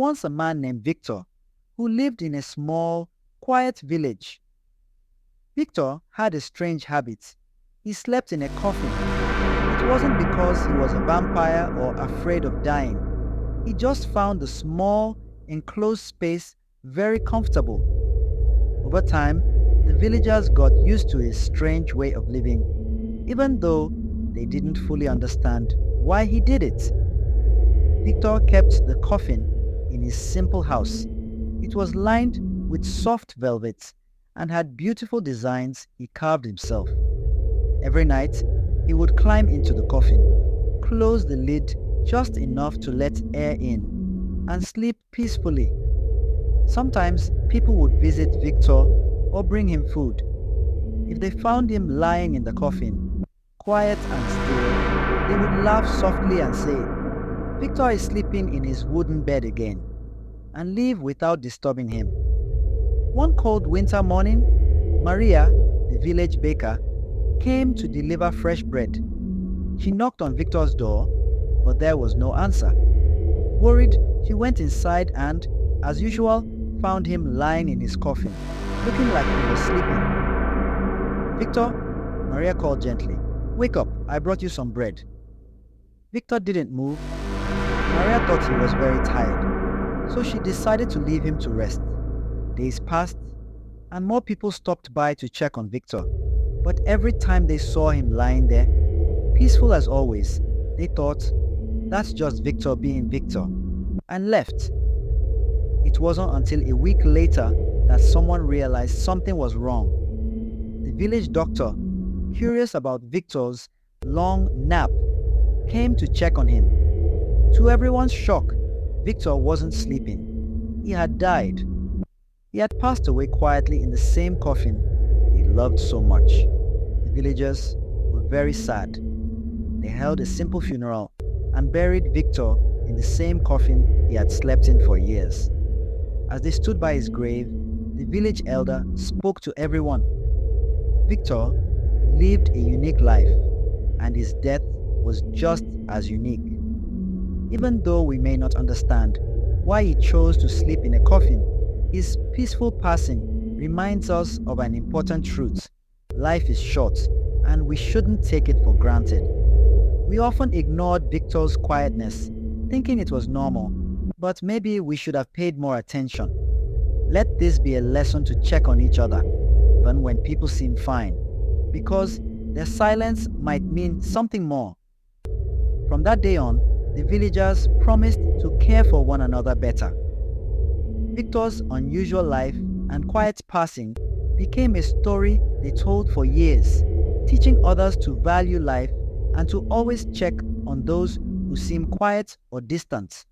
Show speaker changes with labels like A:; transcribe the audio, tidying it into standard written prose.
A: once a man named Victor who lived in a small, quiet village. Victor had a strange habit. He slept in a coffin. It wasn't because he was a vampire or afraid of dying. He just found the small, enclosed space very comfortable. Over time, the villagers got used to his strange way of living, even though they didn't fully understand why he did it. Victor kept the coffin in his simple house. It was lined with soft velvet and had beautiful designs he carved himself. Every night, he would climb into the coffin, close the lid just enough to let air in, and sleep peacefully. Sometimes people would visit Victor or bring him food. If they found him lying in the coffin, quiet and still, they would laugh softly and say, "Victor is sleeping in his wooden bed again," and leave without disturbing him. One cold winter morning, Maria, the village baker, came to deliver fresh bread. She knocked on Victor's door, but there was no answer. Worried, she went inside and, as usual, found him lying in his coffin, looking like he was sleeping. "Victor," Maria called gently, "wake up, I brought you some bread." Victor didn't move. Maria thought he was very tired, so she decided to leave him to rest. Days passed, and more people stopped by to check on Victor. But every time they saw him lying there, peaceful as always, they thought, "That's just Victor being Victor," and left. It wasn't until a week later that someone realized something was wrong. The village doctor, curious about Victor's long nap, came to check on him. To everyone's shock, Victor wasn't sleeping. He had died. He had passed away quietly in the same coffin he loved so much. The villagers were very sad. They held a simple funeral and buried Victor in the same coffin he had slept in for years. As they stood by his grave, the village elder spoke to everyone. Victor lived a unique life, and his death was just as unique. Even though we may not understand why he chose to sleep in a coffin, his peaceful passing reminds us of an important truth. Life is short, and we shouldn't take it for granted. We often ignored Victor's quietness, thinking it was normal, but maybe we should have paid more attention. Let this be a lesson to check on each other, even when people seem fine, because their silence might mean something more. From that day on, the villagers promised to care for one another better. Victor's unusual life and quiet passing became a story they told for years, teaching others to value life and to always check on those who seem quiet or distant.